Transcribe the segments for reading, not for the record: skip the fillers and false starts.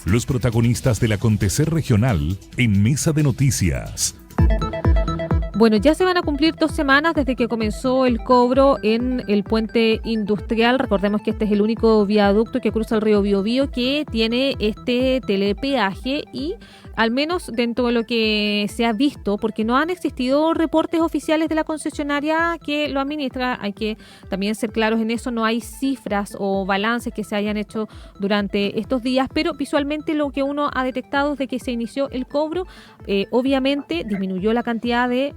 Los protagonistas del acontecer regional en Mesa de Noticias. Bueno, ya se van a cumplir 2 semanas desde que comenzó el cobro en el puente industrial. Recordemos que este es el único viaducto que cruza el río Biobío que tiene este telepeaje y al menos dentro de lo que se ha visto, porque no han existido reportes oficiales de la concesionaria que lo administra, hay que también ser claros en eso, no hay cifras o balances que se hayan hecho durante estos días, pero visualmente lo que uno ha detectado desde que se inició el cobro, obviamente disminuyó la cantidad de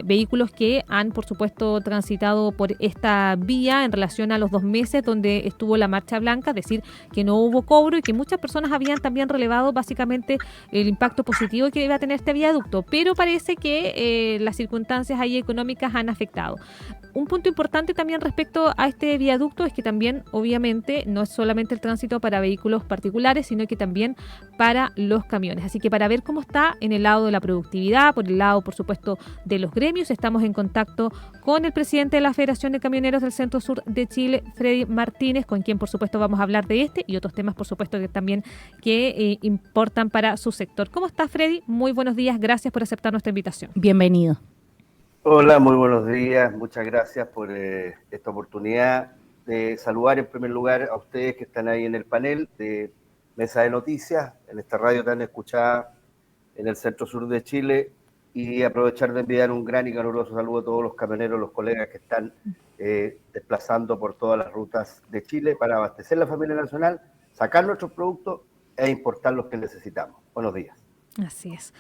vehículos que han, por supuesto, transitado por esta vía en relación a los 2 meses donde estuvo la marcha blanca, es decir, que no hubo cobro y que muchas personas habían también relevado básicamente el impacto positivo que iba a tener este viaducto, pero parece que las circunstancias ahí económicas han afectado. Un punto importante también respecto a este viaducto es que también, obviamente, no es solamente el tránsito para vehículos particulares, sino que también para los camiones. Así que para ver cómo está en el lado de la productividad, por el lado, por supuesto, de los gremios, estamos en contacto con el presidente de la Federación de Camioneros del Centro Sur de Chile, Freddy Martínez, con quien, por supuesto, vamos a hablar de este y otros temas, por supuesto, que también importan para su sector. ¿Cómo está, Freddy? Muy buenos días. Gracias por aceptar nuestra invitación. Bienvenido. Hola, muy buenos días. Muchas gracias por esta oportunidad de saludar en primer lugar a ustedes que están ahí en el panel de Mesa de Noticias, en esta radio tan escuchada en el Centro Sur de Chile, y aprovechar de enviar un gran y caluroso saludo a todos los camioneros, los colegas que están desplazando por todas las rutas de Chile para abastecer la familia nacional, sacar nuestros productos e importar los que necesitamos. Buenos días. Así es.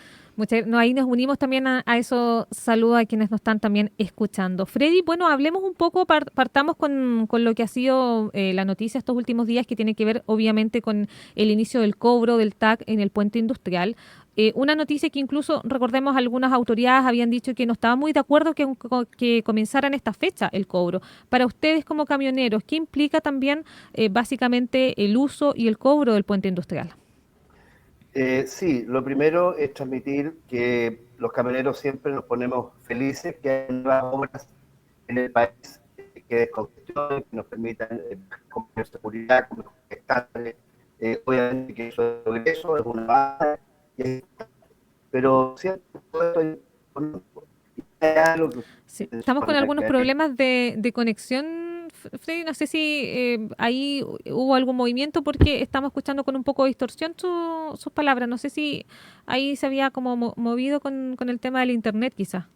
Ahí nos unimos también a eso. Saludo a quienes nos están también escuchando. Freddy, bueno, hablemos un poco, partamos con lo que ha sido la noticia estos últimos días, que tiene que ver obviamente con el inicio del cobro del TAC en el puente industrial. Una noticia que incluso, recordemos, algunas autoridades habían dicho que no estaban muy de acuerdo que comenzara en esta fecha el cobro. Para ustedes como camioneros, ¿qué implica también básicamente el uso y el cobro del puente industrial? Sí, lo primero es transmitir que los camioneros siempre nos ponemos felices que hay nuevas obras en el país que descongestionen, que nos permitan con mayor seguridad, con mejores estándares. Obviamente que eso es progreso, es una base, pero siempre todo esto es económico. Sí, estamos con algunos problemas de conexión, Freddy. No sé si ahí hubo algún movimiento porque estamos escuchando con un poco de distorsión sus palabras. No sé si ahí se había como movido con el tema del internet, quizás.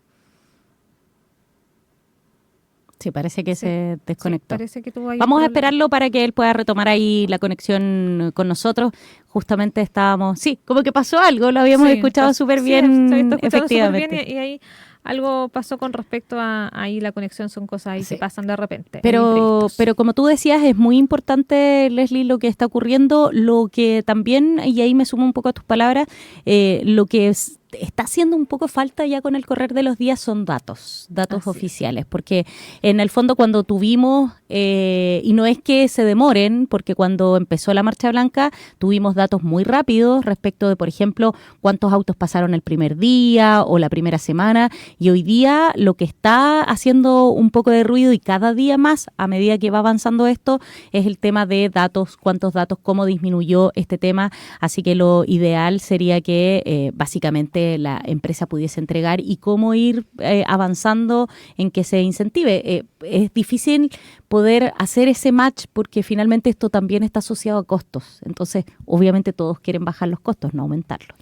Sí, parece que se desconectó. Sí, parece que tuvo ahí Vamos a esperarlo para que él pueda retomar ahí la conexión con nosotros. Justamente estábamos... Sí, como que pasó algo, lo habíamos escuchado súper bien, efectivamente. Y ahí algo pasó con respecto a ahí la conexión, son cosas ahí que pasan de repente. Pero como tú decías, es muy importante, Leslie, lo que está ocurriendo, lo que también, y ahí me sumo un poco a tus palabras, lo que está haciendo un poco falta ya con el correr de los días son datos oficiales, porque en el fondo cuando tuvimos, y no es que se demoren, porque cuando empezó la Marcha Blanca tuvimos datos muy rápidos respecto de, por ejemplo, cuántos autos pasaron el primer día o la primera semana, y hoy día lo que está haciendo un poco de ruido y cada día más a medida que va avanzando esto es el tema de datos, cuántos datos, cómo disminuyó este tema, así que lo ideal sería que básicamente la empresa pudiese entregar y cómo ir avanzando en que se incentive. Es difícil poder hacer ese match porque finalmente esto también está asociado a costos. Entonces, obviamente todos quieren bajar los costos, no aumentarlos.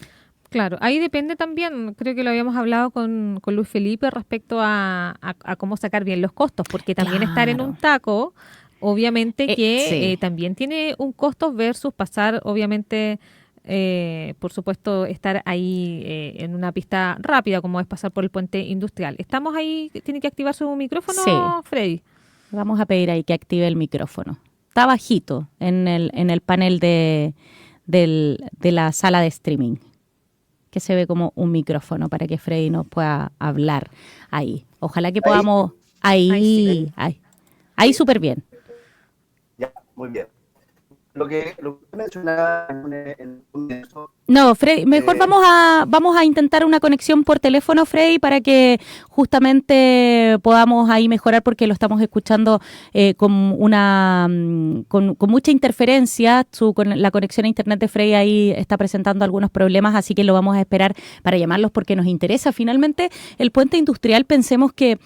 Claro, ahí depende también, creo que lo habíamos hablado con Luis Felipe respecto a cómo sacar bien los costos, porque también estar en un taco, obviamente que también tiene un costo versus pasar, obviamente... por supuesto, estar ahí en una pista rápida, como es pasar por el puente industrial. ¿Estamos ahí? ¿Tiene que activar su micrófono, Freddy? Vamos a pedir ahí que active el micrófono. Está bajito en el panel de la sala de streaming, que se ve como un micrófono para que Freddy nos pueda hablar ahí. Ojalá que podamos... Ahí súper bien. Ya, muy bien. lo que mencionaba en el comienzo. No, Freddy, mejor vamos a intentar una conexión por teléfono, Freddy, para que justamente podamos ahí mejorar, porque lo estamos escuchando con mucha interferencia. La conexión a internet de Freddy ahí está presentando algunos problemas, así que lo vamos a esperar para llamarlos porque nos interesa. Finalmente, el puente industrial, pensemos que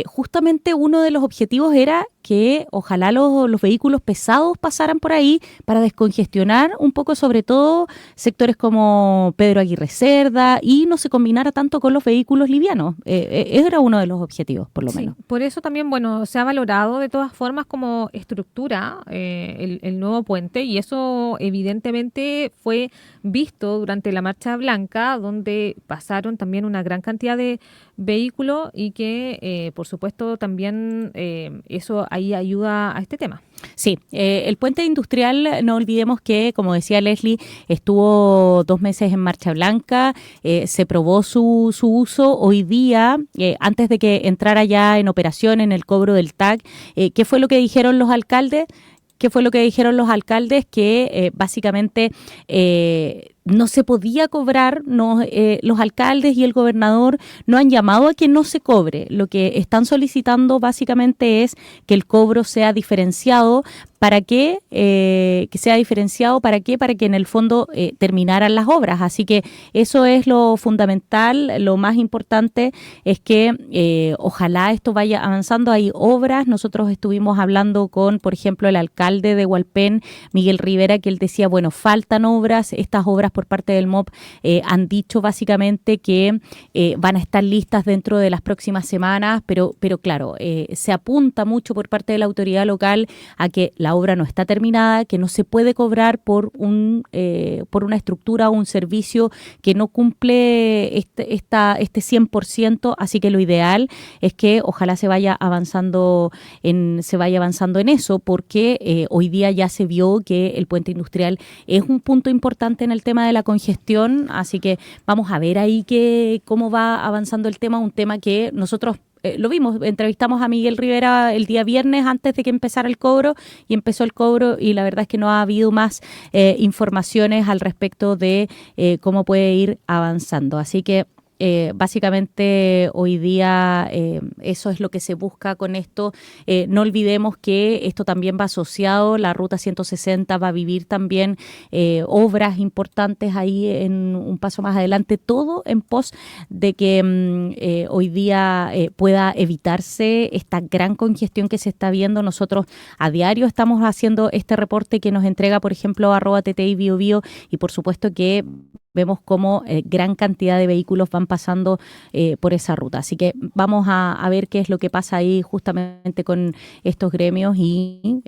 justamente uno de los objetivos era que ojalá los vehículos pesados pasaran por ahí para descongestionar un poco, sobre todo sectores como Pedro Aguirre Cerda, y no se combinara tanto con los vehículos livianos. Era uno de los objetivos, por lo menos. Por eso también, bueno, se ha valorado de todas formas como estructura el nuevo puente, y eso evidentemente fue visto durante la Marcha Blanca, donde pasaron también una gran cantidad de vehículos y que, por supuesto, también eso ahí ayuda a este tema. Sí, el puente industrial, no olvidemos que, como decía Leslie, estuvo 2 meses en Marcha Blanca, se probó su uso. Hoy día, antes de que entrara ya en operación en el cobro del TAC, ¿qué fue lo que dijeron los alcaldes? Que básicamente no se podía cobrar, los alcaldes y el gobernador no han llamado a que no se cobre. Lo que están solicitando básicamente es que el cobro sea diferenciado. ¿Para qué? Que sea diferenciado, ¿para qué? Para que en el fondo terminaran las obras. Así que eso es lo fundamental. Lo más importante es que ojalá esto vaya avanzando. Hay obras. Nosotros estuvimos hablando con, por ejemplo, el alcalde de Hualpén, Miguel Rivera, que él decía, bueno, faltan obras. Estas obras por parte del MOP han dicho básicamente que van a estar listas dentro de las próximas semanas, pero claro, se apunta mucho por parte de la autoridad local a que la obra no está terminada, que no se puede cobrar por una estructura o un servicio que no cumple este 100%, así que lo ideal es que ojalá se vaya avanzando en eso, porque hoy día ya se vio que el puente industrial es un punto importante en el tema de la congestión, así que vamos a ver ahí cómo va avanzando el tema, un tema que nosotros lo vimos, entrevistamos a Miguel Rivera el día viernes antes de que empezara el cobro, y empezó el cobro, y la verdad es que no ha habido más informaciones al respecto de cómo puede ir avanzando, así que básicamente hoy día eso es lo que se busca con esto. No olvidemos que esto también va asociado, la Ruta 160 va a vivir también obras importantes ahí en un paso más adelante, todo en pos de que hoy día pueda evitarse esta gran congestión que se está viendo. Nosotros a diario estamos haciendo este reporte que nos entrega, por ejemplo, @TTI Bio Bio, y por supuesto que vemos cómo gran cantidad de vehículos van pasando por esa ruta. Así que vamos a ver qué es lo que pasa ahí justamente con estos gremios y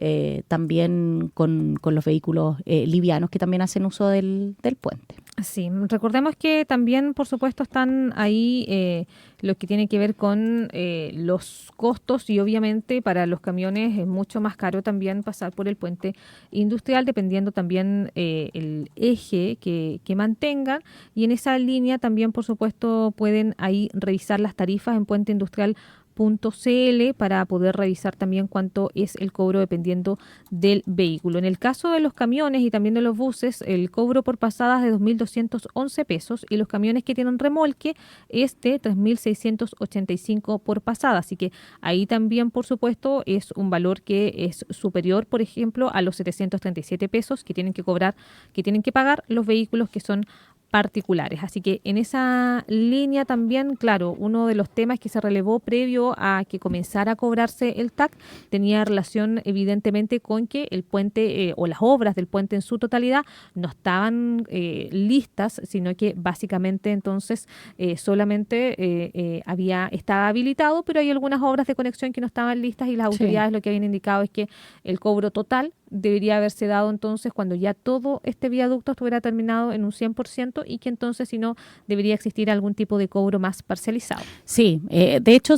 también con los vehículos livianos que también hacen uso del puente. Sí, recordemos que también, por supuesto, están ahí lo que tiene que ver con los costos, y obviamente para los camiones es mucho más caro también pasar por el puente industrial, dependiendo también el eje que mantengan, y en esa línea también, por supuesto, pueden ahí revisar las tarifas en puenteindustrial.cl para poder revisar también cuánto es el cobro dependiendo del vehículo. En el caso de los camiones y también de los buses, el cobro por pasada es de 2.211 pesos, y los camiones que tienen remolque es de 3.685 por pasada. Así que ahí también, por supuesto, es un valor que es superior, por ejemplo, a los 737 pesos que tienen que pagar los vehículos que son particulares. Así que en esa línea también, claro, uno de los temas que se relevó previo a que comenzara a cobrarse el TAC tenía relación evidentemente con que el puente o las obras del puente en su totalidad no estaban listas, sino que básicamente entonces solamente estaba habilitado, pero hay algunas obras de conexión que no estaban listas, y las autoridades lo que habían indicado es que el cobro total debería haberse dado entonces cuando ya todo este viaducto estuviera terminado en un 100%, y que entonces, si no, debería existir algún tipo de cobro más parcializado. Sí, de hecho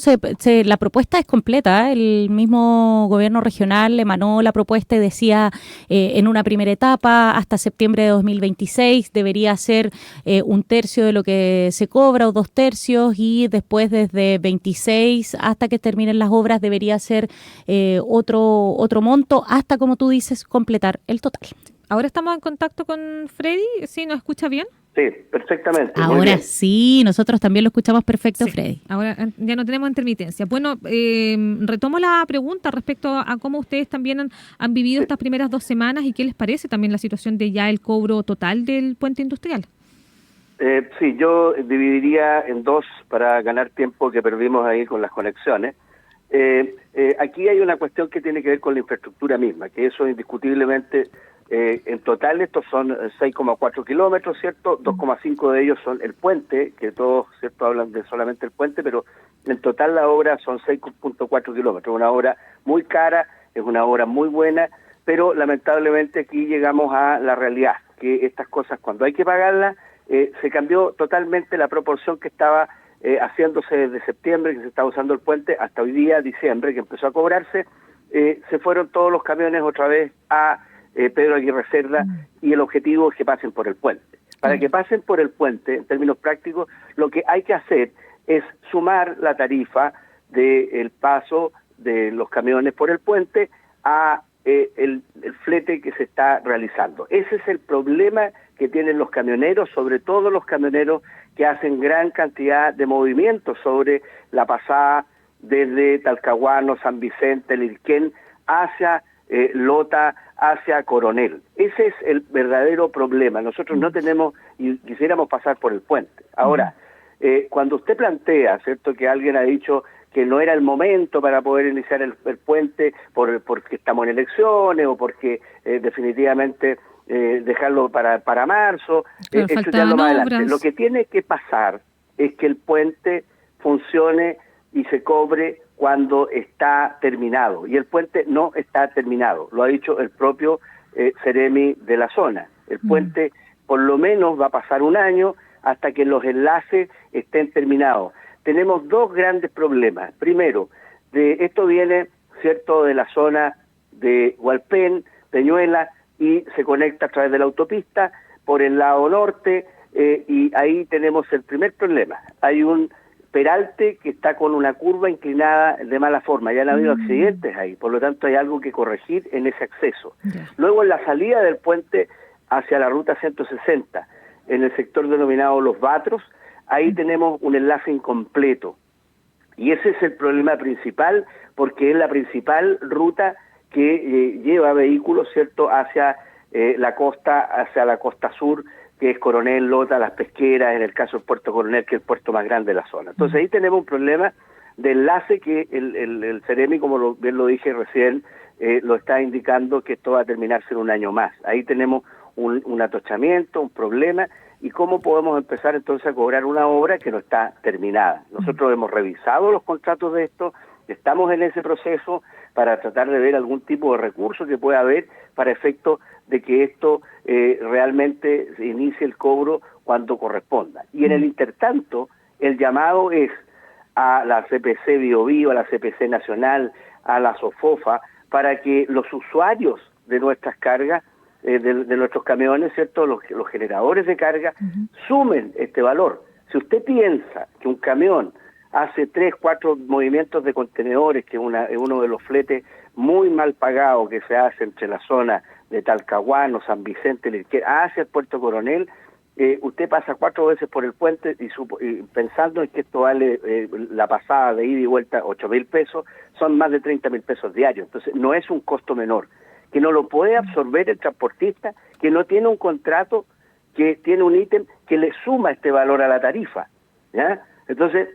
la propuesta es completa. El mismo gobierno regional emanó la propuesta y decía en una primera etapa hasta septiembre de 2026 debería ser 1/3 de lo que se cobra o 2/3, y después desde 26 hasta que terminen las obras debería ser otro monto hasta, como tú dices, completar el total. Ahora estamos en contacto con Freddy, ¿sí? ¿Nos escucha bien? Sí, perfectamente. Ahora sí, nosotros también lo escuchamos perfecto, Sí, Freddy. ahora ya no tenemos intermitencia. Bueno, retomo la pregunta respecto a cómo ustedes también han vivido estas primeras 2 semanas y qué les parece también la situación de ya el cobro total del puente industrial. Sí, yo dividiría en dos para ganar tiempo que perdimos ahí con las conexiones. Aquí hay una cuestión que tiene que ver con la infraestructura misma, que eso indiscutiblemente, en total estos son 6,4 kilómetros, ¿cierto? 2,5 de ellos son el puente, que todos, ¿cierto?, hablan de solamente el puente, pero en total la obra son 6,4 kilómetros, una obra muy cara, es una obra muy buena, pero lamentablemente aquí llegamos a la realidad, que estas cosas cuando hay que pagarlas, se cambió totalmente la proporción que estaba haciéndose desde septiembre, que se estaba usando el puente, hasta hoy día, diciembre, que empezó a cobrarse. Se fueron todos los camiones otra vez a Pedro Aguirre Cerda, y el objetivo es que pasen por el puente. Para que pasen por el puente, en términos prácticos, lo que hay que hacer es sumar la tarifa del paso de los camiones por el puente a el flete que se está realizando. Ese es el problema que tienen los camioneros, sobre todo los camioneros que hacen gran cantidad de movimientos sobre la pasada desde Talcahuano, San Vicente, Lirquén, hacia Lota, hacia Coronel. Ese es el verdadero problema. Nosotros no tenemos, y quisiéramos pasar por el puente. Ahora, cuando usted plantea, ¿cierto?, que alguien ha dicho que no era el momento para poder iniciar el puente porque estamos en elecciones o porque definitivamente dejarlo para marzo, esto ya lo más adelante. Lo que tiene que pasar es que el puente funcione y se cobre cuando está terminado, y el puente no está terminado, lo ha dicho el propio Ceremi de la zona. El puente por lo menos va a pasar un año hasta que los enlaces estén terminados. Tenemos dos grandes problemas. Primero, esto viene, ¿cierto?, de la zona de Hualpén, Peñuela, y se conecta a través de la autopista por el lado norte, y ahí tenemos el primer problema. Hay un peralte que está con una curva inclinada de mala forma, ya han habido accidentes ahí, por lo tanto hay algo que corregir en ese acceso. Luego en la salida del puente hacia la ruta 160, en el sector denominado Los Batros, ahí tenemos un enlace incompleto, y ese es el problema principal, porque es la principal ruta que lleva vehículos, ¿cierto?, hacia la costa sur, que es Coronel, Lota, Las Pesqueras, en el caso del Puerto Coronel, que es el puerto más grande de la zona. Entonces ahí tenemos un problema de enlace que el Ceremi, como bien lo dije recién, lo está indicando que esto va a terminarse en un año más. Ahí tenemos un atochamiento, un problema, y cómo podemos empezar entonces a cobrar una obra que no está terminada. Nosotros hemos revisado los contratos de esto, estamos en ese proceso para tratar de ver algún tipo de recurso que pueda haber para efecto de que esto realmente se inicie el cobro cuando corresponda. Y en el intertanto, el llamado es a la CPC Biobío, a la CPC Nacional, a la SOFOFA, para que los usuarios de nuestras cargas, de nuestros camiones, ¿cierto?, los generadores de carga, sumen este valor. Si usted piensa que un camión hace 3, 4 movimientos de contenedores, que es uno de los fletes muy mal pagados que se hace entre la zona de Talcahuano, San Vicente, hacia el Puerto Coronel, usted pasa 4 veces por el puente y pensando en que esto vale la pasada de ida y vuelta 8.000 pesos, son más de 30.000 pesos diarios. Entonces no es un costo menor, que no lo puede absorber el transportista, que no tiene un contrato, que tiene un ítem que le suma este valor a la tarifa, ¿ya? Entonces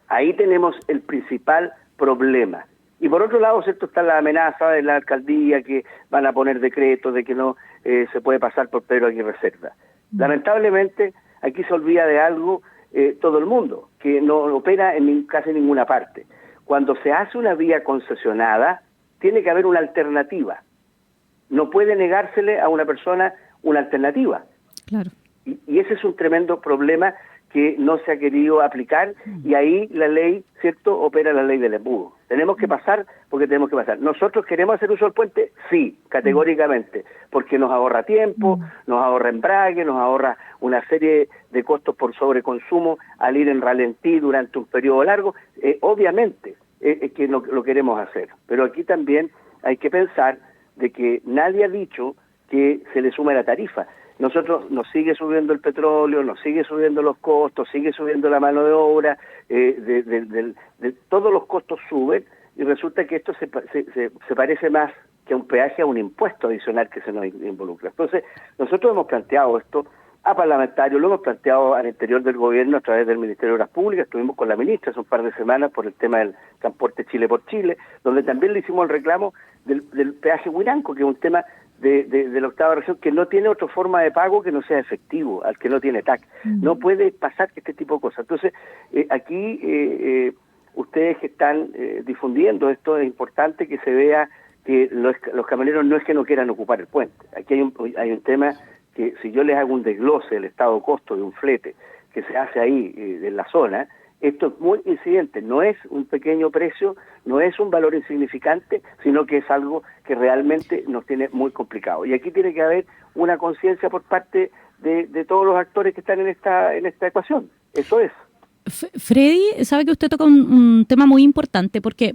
ahí tenemos el principal problema. Y por otro lado, ¿cierto?, está la amenaza de la alcaldía, que van a poner decretos de que no se puede pasar por Pedro Aguirre Cerda. Lamentablemente, aquí se olvida de algo todo el mundo, que no opera en casi ninguna parte. Cuando se hace una vía concesionada, tiene que haber una alternativa. No puede negársele a una persona una alternativa. Claro. Y ese es un tremendo problema que no se ha querido aplicar, y ahí la ley, ¿cierto?, opera la ley del embudo. Tenemos que pasar porque tenemos que pasar. ¿Nosotros queremos hacer uso del puente? Sí, categóricamente, porque nos ahorra tiempo, nos ahorra embrague, nos ahorra una serie de costos por sobreconsumo al ir en ralentí durante un periodo largo. Obviamente que lo queremos hacer, pero aquí también hay que pensar de que nadie ha dicho que se le sume la tarifa. Nosotros nos sigue subiendo el petróleo, nos sigue subiendo los costos, sigue subiendo la mano de obra, todos los costos suben, y resulta que esto se parece más que a un peaje, a un impuesto adicional que se nos involucra. Entonces, nosotros hemos planteado esto a parlamentarios, lo hemos planteado al interior del gobierno a través del Ministerio de Obras Públicas, estuvimos con la ministra hace un par de semanas por el tema del transporte Chile por Chile, donde también le hicimos el reclamo del peaje Huiranco, que es un tema de la octava región, que no tiene otra forma de pago que no sea efectivo, al que no tiene TAC. No puede pasar este tipo de cosas. Entonces, aquí ustedes que están difundiendo esto, es importante que se vea que los camioneros no es que no quieran ocupar el puente. Aquí hay un tema que, si yo les hago un desglose del estado costo de un flete que se hace ahí en la zona, esto es muy incidente, no es un pequeño precio, no es un valor insignificante, sino que es algo que realmente nos tiene muy complicado. Y aquí tiene que haber una conciencia por parte de todos los actores que están en esta ecuación. Eso es. Freddy, sabe que usted toca un tema muy importante, porque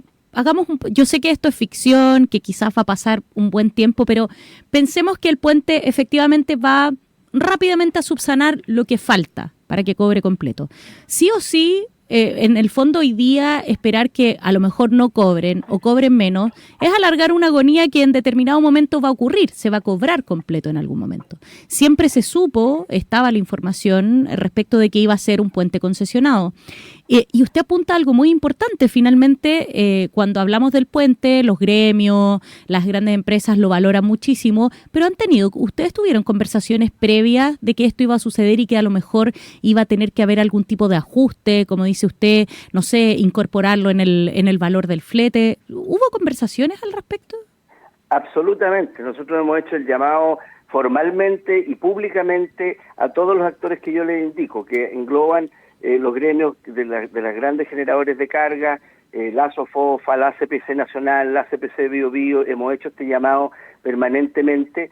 yo sé que esto es ficción, que quizás va a pasar un buen tiempo, pero pensemos que el puente efectivamente va rápidamente a subsanar lo que falta para que cobre completo. Sí o sí, en el fondo hoy día esperar que a lo mejor no cobren o cobren menos es alargar una agonía que en determinado momento va a ocurrir, se va a cobrar completo en algún momento. Siempre se supo, estaba la información respecto de que iba a ser un puente concesionado. Y usted apunta a algo muy importante. Finalmente, cuando hablamos del puente, los gremios, las grandes empresas lo valoran muchísimo, pero ustedes tuvieron conversaciones previas de que esto iba a suceder y que a lo mejor iba a tener que haber algún tipo de ajuste, como dice usted, no sé, incorporarlo en el valor del flete. ¿Hubo conversaciones al respecto? Absolutamente. Nosotros hemos hecho el llamado formalmente y públicamente a todos los actores que yo les indico, que engloban los gremios de las grandes generadores de carga, la SOFOFA, la CPC Nacional, la CPC Bio Bio. Hemos hecho este llamado permanentemente.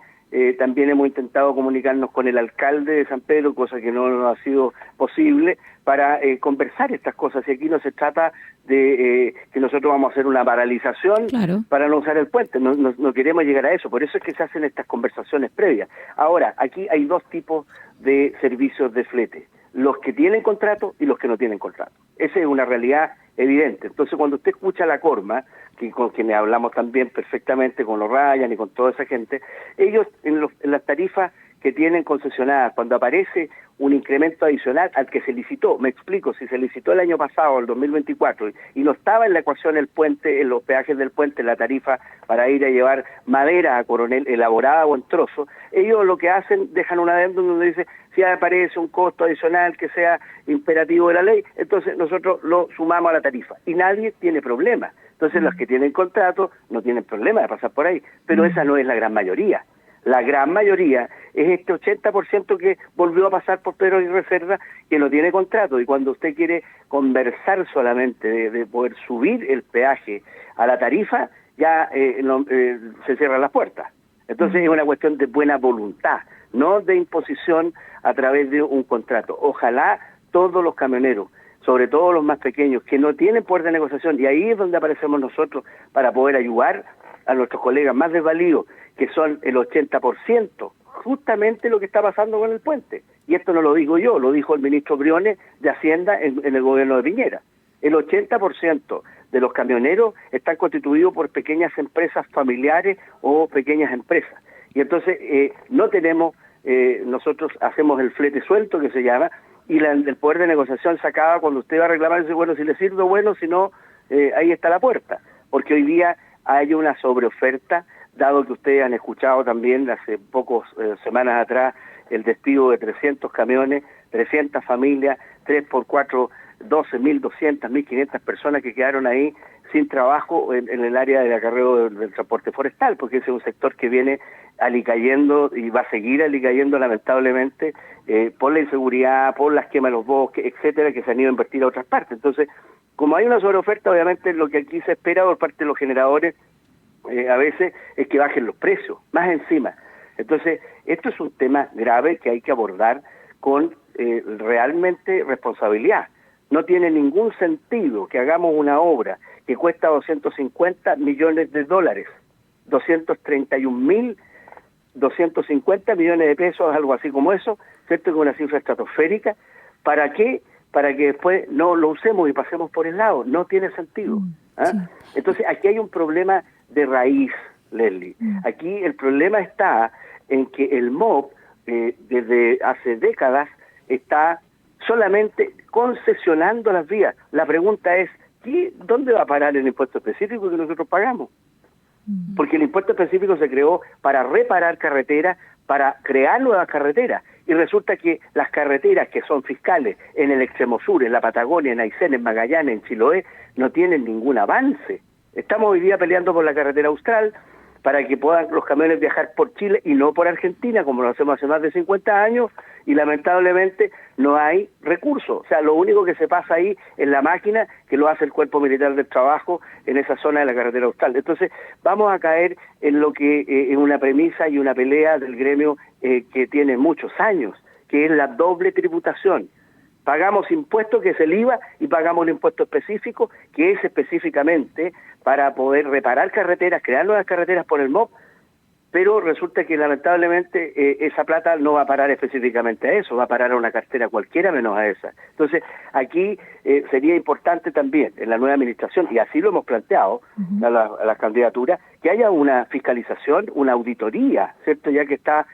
También hemos intentado comunicarnos con el alcalde de San Pedro, cosa que no ha sido posible, para conversar estas cosas. Y aquí no se trata de que nosotros vamos a hacer una paralización para no usar el puente. No queremos llegar a eso. Por eso es que se hacen estas conversaciones previas. Ahora, aquí hay dos tipos de servicios de flete: los que tienen contrato y los que no tienen contrato. Esa es una realidad evidente. Entonces, cuando usted escucha a la Corma, con quienes hablamos también perfectamente, con los Ryan y con toda esa gente, ellos en las tarifas que tienen concesionadas, cuando aparece un incremento adicional al que se licitó, me explico, si se licitó el año pasado, el 2024, y no estaba en la ecuación el puente, en los peajes del puente, la tarifa para ir a llevar madera a Coronel elaborada o en trozo, ellos lo que hacen, dejan un adendum donde dice, si aparece un costo adicional que sea imperativo de la ley, entonces nosotros lo sumamos a la tarifa, y nadie tiene problema. Entonces los que tienen contrato no tienen problema de pasar por ahí, pero esa no es la gran mayoría. La gran mayoría es este 80% que volvió a pasar por Pedro y Reserva, que no tiene contrato, y cuando usted quiere conversar solamente de poder subir el peaje a la tarifa, ya se cierran las puertas. Entonces es una cuestión de buena voluntad, no de imposición a través de un contrato. Ojalá todos los camioneros, sobre todo los más pequeños, que no tienen poder de negociación, y ahí es donde aparecemos nosotros para poder ayudar a nuestros colegas más desvalidos, que son el 80%, justamente lo que está pasando con el puente. Y esto no lo digo yo, lo dijo el ministro Briones de Hacienda en el gobierno de Piñera. El 80% de los camioneros están constituidos por pequeñas empresas familiares o pequeñas empresas. Y entonces no tenemos, nosotros hacemos el flete suelto, que se llama, y el poder de negociación se acaba cuando usted va a reclamar y dice, bueno, si le sirve, bueno, si no, ahí está la puerta. Porque hoy día hay una sobreoferta, dado que ustedes han escuchado también hace pocas semanas atrás el despido de 300 camiones, 300 familias, 3 por 4, 12.200, 1.500 personas que quedaron ahí sin trabajo en el área del acarreo del transporte forestal, porque ese es un sector que viene alicayendo y va a seguir alicayendo lamentablemente por la inseguridad, por las quemas de los bosques, etcétera, que se han ido a invertir a otras partes. Entonces, como hay una sobreoferta, obviamente lo que aquí se espera por parte de los generadores a veces es que bajen los precios, más encima. Entonces, esto es un tema grave que hay que abordar con realmente responsabilidad. No tiene ningún sentido que hagamos una obra que cuesta $250 millones, 231.000 250 millones de pesos, algo así como eso, ¿cierto? Que es una cifra estratosférica. ¿Para qué? Para que después no lo usemos y pasemos por el lado. No tiene sentido. Sí. Entonces, aquí hay un problema de raíz, Leslie. Aquí el problema está en que el MOP, desde hace décadas, está solamente concesionando las vías. La pregunta es, ¿dónde va a parar el impuesto específico que nosotros pagamos? Porque el impuesto específico se creó para reparar carreteras, para crear nuevas carreteras. Y resulta que las carreteras que son fiscales en el extremo sur, en la Patagonia, en Aysén, en Magallanes, en Chiloé, no tienen ningún avance. Estamos hoy día peleando por la carretera austral para que puedan los camiones viajar por Chile y no por Argentina, como lo hacemos hace más de 50 años, y lamentablemente no hay recursos. O sea, lo único que se pasa ahí es la máquina que lo hace el Cuerpo Militar del Trabajo en esa zona de la carretera austral. Entonces, vamos a caer en lo que es una premisa y una pelea del gremio que tiene muchos años, que es la doble tributación. Pagamos impuestos, que es el IVA, y pagamos un impuesto específico, que es específicamente para poder reparar carreteras, crear nuevas carreteras por el MOP, pero resulta que lamentablemente esa plata no va a parar específicamente a eso, va a parar a una cartera cualquiera menos a esa. Entonces, aquí sería importante también en la nueva administración, y así lo hemos planteado a las candidaturas, que haya una fiscalización, una auditoría, ¿cierto? Ya que está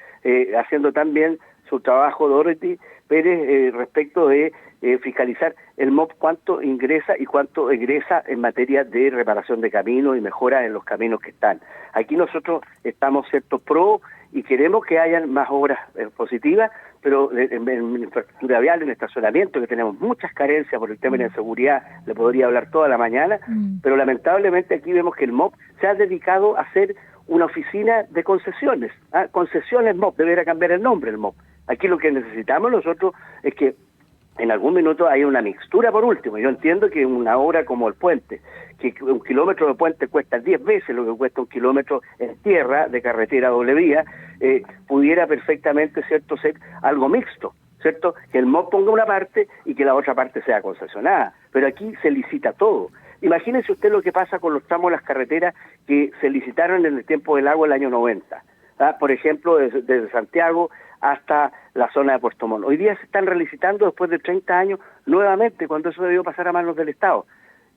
haciendo tan bien su trabajo Dorothy Pérez respecto de fiscalizar el MOP, cuánto ingresa y cuánto egresa en materia de reparación de caminos y mejora en los caminos que están. Aquí nosotros estamos, ¿cierto?, pro y queremos que hayan más obras positivas, pero en infraestructura vial, en estacionamiento, que tenemos muchas carencias por el tema de la seguridad, le podría hablar toda la mañana, pero lamentablemente aquí vemos que el MOP se ha dedicado a hacer una oficina de concesiones, concesiones MOP, debería cambiar el nombre el MOP. Aquí lo que necesitamos nosotros es que en algún minuto haya una mixtura por último. Yo entiendo que una obra como el puente, que un kilómetro de puente cuesta 10 veces lo que cuesta un kilómetro en tierra de carretera doble vía, pudiera perfectamente, ¿cierto?, ser algo mixto, ¿cierto? Que el MOP ponga una parte y que la otra parte sea concesionada. Pero aquí se licita todo. Imagínese usted lo que pasa con los tramos de las carreteras que se licitaron en el tiempo del agua el año 90. Por ejemplo, desde Santiago hasta la zona de Puerto Montt. Hoy día se están relicitando después de 30 años nuevamente, cuando eso debió pasar a manos del Estado.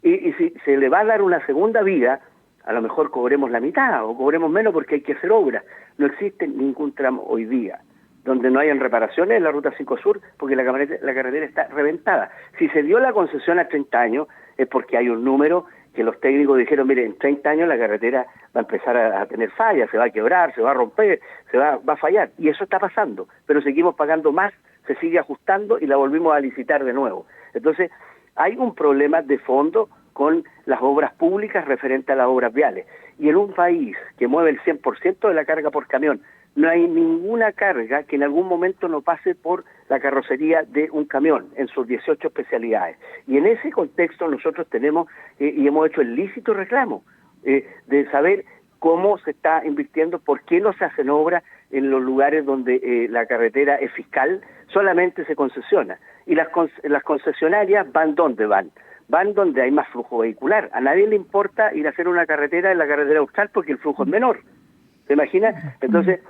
Y si se le va a dar una segunda vida, a lo mejor cobremos la mitad o cobremos menos porque hay que hacer obras. No existe ningún tramo hoy día donde no hayan reparaciones en la Ruta 5 Sur, porque la carretera está reventada. Si se dio la concesión a 30 años, es porque hay un número que los técnicos dijeron, mire, en 30 años la carretera va a empezar a tener fallas, se va a quebrar, se va a romper, va a fallar, y eso está pasando, pero seguimos pagando más, se sigue ajustando y la volvimos a licitar de nuevo. Entonces, hay un problema de fondo con las obras públicas referente a las obras viales, y en un país que mueve el 100% de la carga por camión, no hay ninguna carga que en algún momento no pase por la carrocería de un camión en sus 18 especialidades. Y en ese contexto nosotros tenemos y hemos hecho el lícito reclamo de saber cómo se está invirtiendo, por qué no se hacen obras en los lugares donde la carretera es fiscal, solamente se concesiona. Y las concesionarias van ¿dónde van? Van donde hay más flujo vehicular. A nadie le importa ir a hacer una carretera en la carretera austral porque el flujo es menor. ¿Se imagina? Entonces,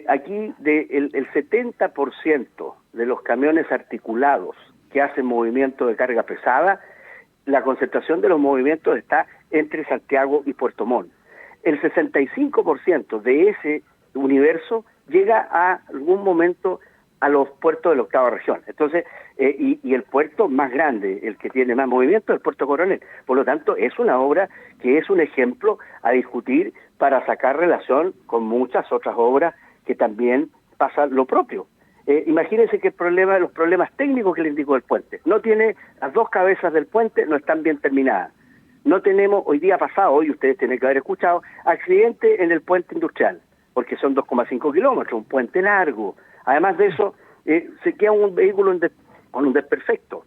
aquí el 70% de los camiones articulados que hacen movimiento de carga pesada, la concentración de los movimientos está entre Santiago y Puerto Montt. El 65% de ese universo llega a algún momento a los puertos de la octava región. Entonces, y el puerto más grande, el que tiene más movimiento, es el Puerto Coronel. Por lo tanto, es una obra que es un ejemplo a discutir para sacar relación con muchas otras obras que también pasa lo propio. Imagínense que los problemas técnicos que le indicó el puente. No tiene las dos cabezas del puente, no están bien terminadas. No tenemos, hoy día pasado, hoy ustedes tienen que haber escuchado, accidente en el puente industrial, porque son 2,5 kilómetros, un puente largo. Además de eso, se queda un vehículo con un desperfecto.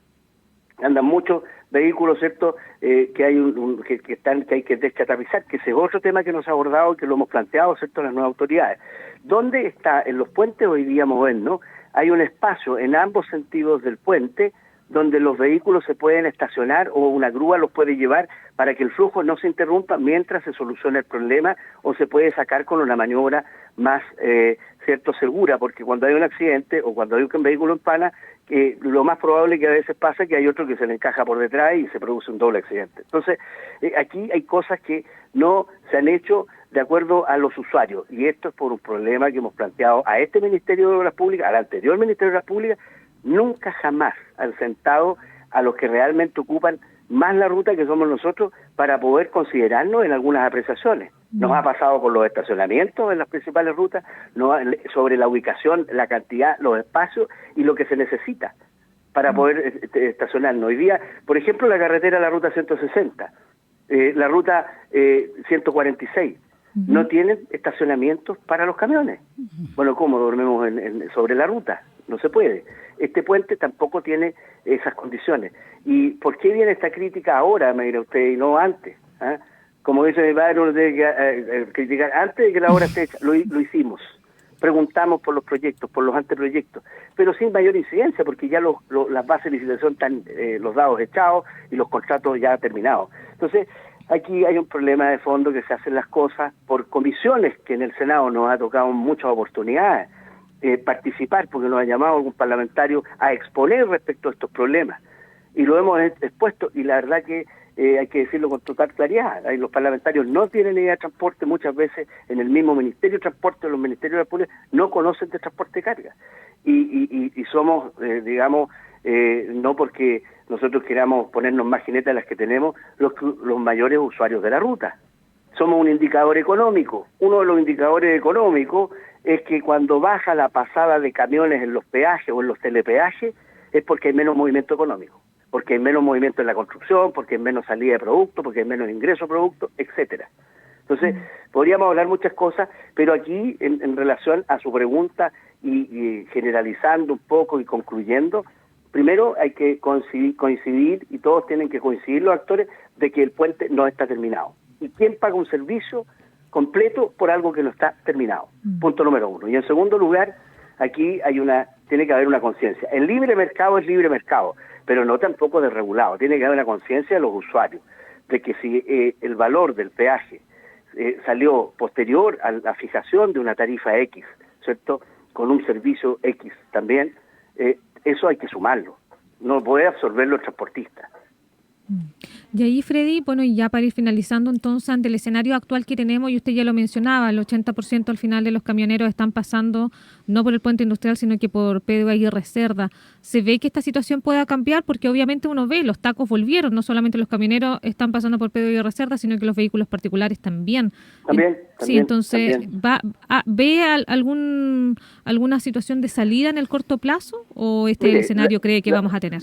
Andan muchos vehículos, ¿cierto?, que hay que deschatarrizar, que ese es otro tema que nos ha abordado y que lo hemos planteado, ¿cierto?, las nuevas autoridades. ¿Dónde está? En los puentes hoy día modernos hay un espacio en ambos sentidos del puente donde los vehículos se pueden estacionar o una grúa los puede llevar para que el flujo no se interrumpa mientras se soluciona el problema, o se puede sacar con una maniobra más segura, porque cuando hay un accidente o cuando hay un vehículo en pana, lo más probable que a veces pasa que hay otro que se le encaja por detrás y se produce un doble accidente. Entonces, aquí hay cosas que no se han hecho de acuerdo a los usuarios, y esto es por un problema que hemos planteado a este Ministerio de Obras Públicas, al anterior Ministerio de Obras Públicas. Nunca jamás han sentado a los que realmente ocupan más la ruta, que somos nosotros, para poder considerarnos en algunas apreciaciones. Nos ha pasado con los estacionamientos en las principales rutas, sobre la ubicación, la cantidad, los espacios y lo que se necesita para poder estacionarnos. Hoy día, por ejemplo, la carretera, la ruta 160, la ruta 146, no tienen estacionamientos para los camiones. Bueno, ¿cómo dormimos sobre la ruta? No se puede. Este puente tampoco tiene esas condiciones. ¿Y por qué viene esta crítica ahora, me dirá usted, y no antes? ¿Ah? Como dice mi padre, uno tiene que criticar antes de que la obra esté hecha. Lo hicimos. Preguntamos por los proyectos, por los anteproyectos, pero sin mayor incidencia, porque ya las bases de licitación están los dados echados y los contratos ya terminados. Entonces, aquí hay un problema de fondo, que se hacen las cosas por comisiones, que en el Senado nos ha tocado muchas oportunidades participar, porque nos ha llamado algún parlamentario a exponer respecto a estos problemas, y lo hemos expuesto, y la verdad que hay que decirlo con total claridad, los parlamentarios no tienen idea de transporte, muchas veces en el mismo Ministerio de Transporte, los ministerios de la Pública, no conocen de transporte de carga, y somos, no porque nosotros queramos ponernos más jinetas de las que tenemos, los mayores usuarios de la ruta. Somos un indicador económico. Uno de los indicadores económicos es que cuando baja la pasada de camiones en los peajes o en los telepeajes, es porque hay menos movimiento económico, porque hay menos movimiento en la construcción, porque hay menos salida de productos, porque hay menos ingreso de productos, etcétera. Entonces, podríamos hablar muchas cosas, pero aquí, en relación a su pregunta y generalizando un poco y concluyendo, primero hay que coincidir, y todos tienen que coincidir los actores, de que el puente no está terminado. ¿Y quién paga un servicio completo por algo que no está terminado? Punto número uno. Y en segundo lugar, aquí tiene que haber una conciencia. El libre mercado es libre mercado, pero no tampoco desregulado. Tiene que haber una conciencia de los usuarios, de que si el valor del peaje salió posterior a la fijación de una tarifa X, ¿cierto?, con un servicio X también, eso hay que sumarlo. No puede absorberlo el transportista. Y ahí, Freddy, bueno, y ya para ir finalizando entonces, ante el escenario actual que tenemos, y usted ya lo mencionaba, el 80% al final de los camioneros están pasando no por el puente industrial, sino que por Pedro Aguirre Cerda. ¿Se ve que esta situación pueda cambiar? Porque obviamente uno ve, los tacos volvieron, no solamente los camioneros están pasando por Pedro Aguirre Cerda, sino que los vehículos particulares también. Sí, entonces, ¿ve alguna situación de salida en el corto plazo, o el escenario cree que vamos a tener?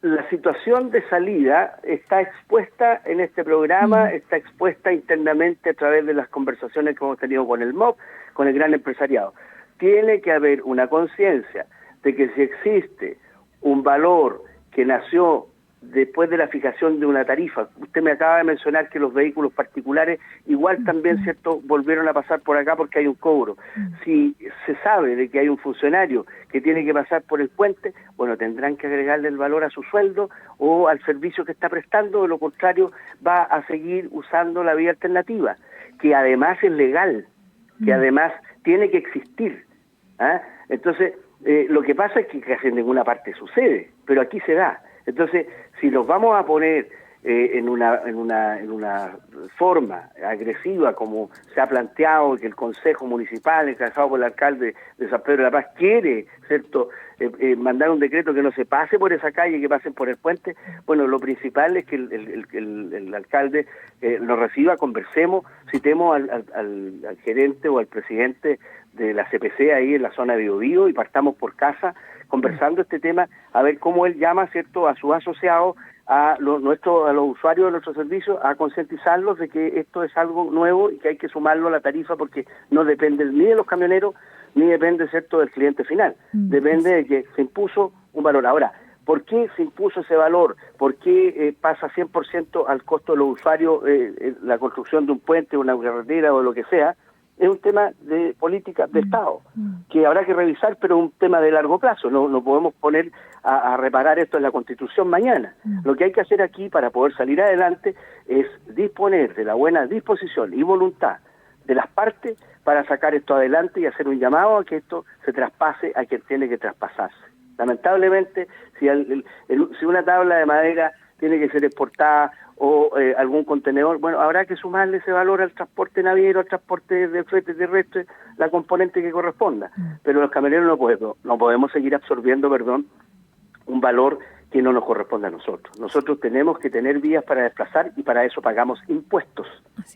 La situación de salida está expuesta en este programa, está expuesta internamente a través de las conversaciones que hemos tenido con el MOB, con el gran empresariado. Tiene que haber una conciencia de que si existe un valor que nació después de la fijación de una tarifa, usted me acaba de mencionar que los vehículos particulares igual también, ¿cierto?, volvieron a pasar por acá porque hay un cobro. Si se sabe de que hay un funcionario que tiene que pasar por el puente, bueno, tendrán que agregarle el valor a su sueldo o al servicio que está prestando, de lo contrario va a seguir usando la vía alternativa, que además es legal, que además tiene que existir. Entonces, lo que pasa es que casi en ninguna parte sucede, pero aquí se da. Entonces, si nos vamos a poner en una forma agresiva, como se ha planteado, que el Consejo Municipal, encabezado por el alcalde de San Pedro de la Paz, quiere, ¿cierto?, mandar un decreto que no se pase por esa calle, que pasen por el puente, bueno, lo principal es que el alcalde nos reciba, conversemos, citemos al gerente o al presidente de la CPC ahí en la zona de Biobío y partamos por casa conversando este tema, a ver cómo él llama, ¿cierto?, a sus asociados, a los usuarios de nuestros servicios, a concientizarlos de que esto es algo nuevo y que hay que sumarlo a la tarifa, porque no depende ni de los camioneros ni depende, ¿cierto?, del cliente final. Depende de que se impuso un valor. Ahora, ¿por qué se impuso ese valor? ¿Por qué pasa 100% al costo de los usuarios la construcción de un puente, una carretera o lo que sea? es un tema de política de Estado, que habrá que revisar, pero es un tema de largo plazo. No podemos poner a reparar esto en la Constitución mañana. Lo que hay que hacer aquí para poder salir adelante es disponer de la buena disposición y voluntad de las partes para sacar esto adelante y hacer un llamado a que esto se traspase a quien tiene que traspasarse. Lamentablemente, si una tabla de madera tiene que ser exportada o algún contenedor, bueno, habrá que sumarle ese valor al transporte naviero, al transporte de flete terrestre, la componente que corresponda. Pero los camioneros no podemos seguir absorbiendo, un valor que no nos corresponde a nosotros. Nosotros tenemos que tener vías para desplazar y para eso pagamos impuestos,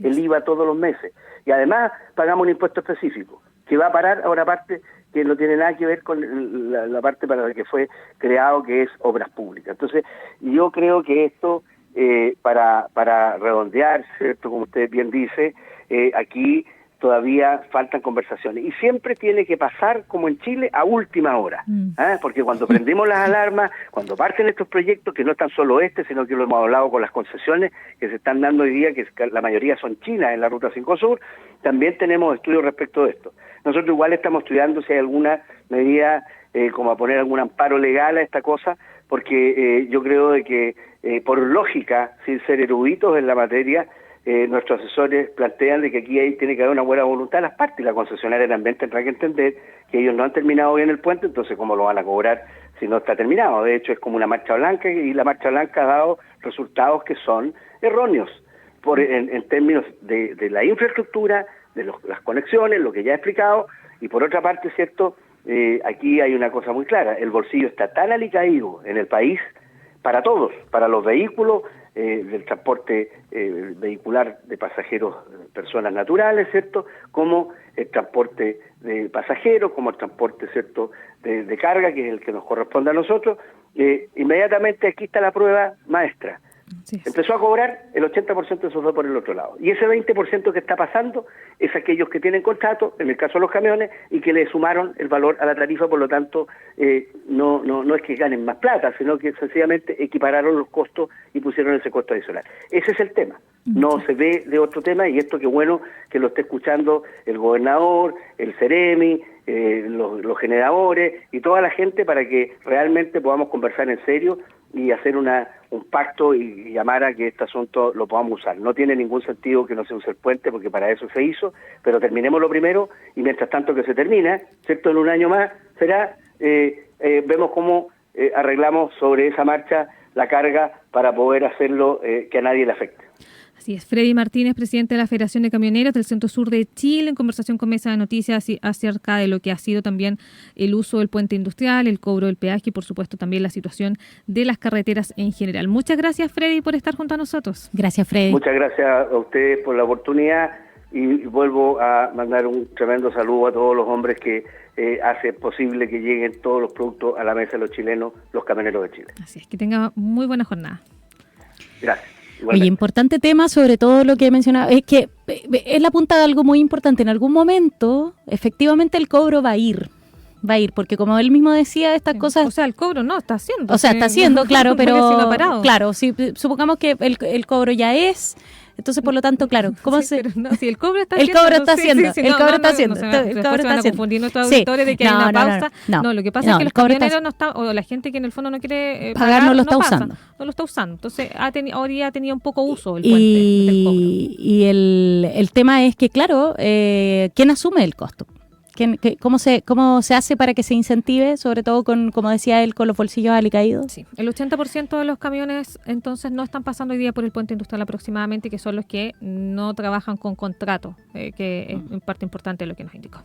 el IVA todos los meses. Y además pagamos un impuesto específico, que va a parar ahora parte que no tiene nada que ver con la parte para la que fue creado, que es obras públicas. Entonces, yo creo que esto, para redondear, ¿cierto? Como usted bien dice, aquí todavía faltan conversaciones. Y siempre tiene que pasar, como en Chile, a última hora. Porque cuando prendemos las alarmas, cuando parten estos proyectos, que no están solo sino que lo hemos hablado con las concesiones que se están dando hoy día, que la mayoría son chinas en la Ruta 5 Sur, también tenemos estudios respecto de esto. Nosotros igual estamos estudiando si hay alguna medida, como a poner algún amparo legal a esta cosa, porque yo creo de que, por lógica, sin ser eruditos en la materia, nuestros asesores plantean de que aquí tiene que haber una buena voluntad de las partes, y la concesionaria también tendrá que entender que ellos no han terminado bien el puente, entonces ¿cómo lo van a cobrar si no está terminado? De hecho, es como una marcha blanca, y la marcha blanca ha dado resultados que son erróneos en términos de la infraestructura, de las conexiones, lo que ya he explicado, y por otra parte, ¿cierto? Aquí hay una cosa muy clara: el bolsillo está tan alicaído en el país para todos, para los vehículos, del transporte vehicular de pasajeros, personas naturales, ¿cierto?, como el transporte de pasajeros, como el transporte, ¿cierto?, de carga, que es el que nos corresponde a nosotros. Inmediatamente aquí está la prueba maestra. Sí. Empezó a cobrar el 80% de esos dos por el otro lado. Y ese 20% que está pasando es aquellos que tienen contrato, en el caso de los camiones, y que le sumaron el valor a la tarifa, por lo tanto, no es que ganen más plata, sino que sencillamente equipararon los costos y pusieron ese costo adicional. Ese es el tema. No se ve de otro tema, y esto qué bueno que lo esté escuchando el gobernador, el Ceremi, los generadores y toda la gente, para que realmente podamos conversar en serio y hacer un pacto y llamar a que este asunto lo podamos usar. No tiene ningún sentido que no se use el puente, porque para eso se hizo, pero terminemos lo primero, y mientras tanto que se termina, ¿cierto?, en un año más será, vemos cómo arreglamos sobre esa marcha la carga para poder hacerlo que a nadie le afecte. Así es. Freddy Martínez, presidente de la Federación de Camioneros del Centro Sur de Chile, en conversación con Mesa de Noticias acerca de lo que ha sido también el uso del puente industrial, el cobro del peaje y, por supuesto, también la situación de las carreteras en general. Muchas gracias, Freddy, por estar junto a nosotros. Gracias, Freddy. Muchas gracias a ustedes por la oportunidad, y vuelvo a mandar un tremendo saludo a todos los hombres que hacen posible que lleguen todos los productos a la mesa de los chilenos, los camioneros de Chile. Así es, que tenga muy buena jornada. Gracias. Oye, importante tema, sobre todo lo que mencionaba, es que es la punta de algo muy importante. En algún momento, efectivamente, el cobro va a ir, porque como él mismo decía, estas cosas... O sea, el cobro no está haciendo. O sea, está haciendo, claro, pero... Claro, si supongamos que el cobro ya es... Entonces, por lo tanto, claro, ¿cómo se...? No, si el cobro está haciendo... El cobro está haciendo, el cobro está haciendo. Después se van a confundir nuestros auditores de que hay una pausa. No, lo que pasa es que los camioneros no están, o la gente que en el fondo no quiere pagar, no lo está usando. No lo está usando. Entonces, hoy día ha tenido un poco uso el puente del cobro. Y el tema es que, claro, ¿quién asume el costo? ¿Cómo se hace para que se incentive, sobre todo como decía él, con los bolsillos alicaídos? Sí, el 80% de los camiones entonces no están pasando hoy día por el puente industrial aproximadamente, que son los que no trabajan con contrato, que es parte importante de lo que nos indicó.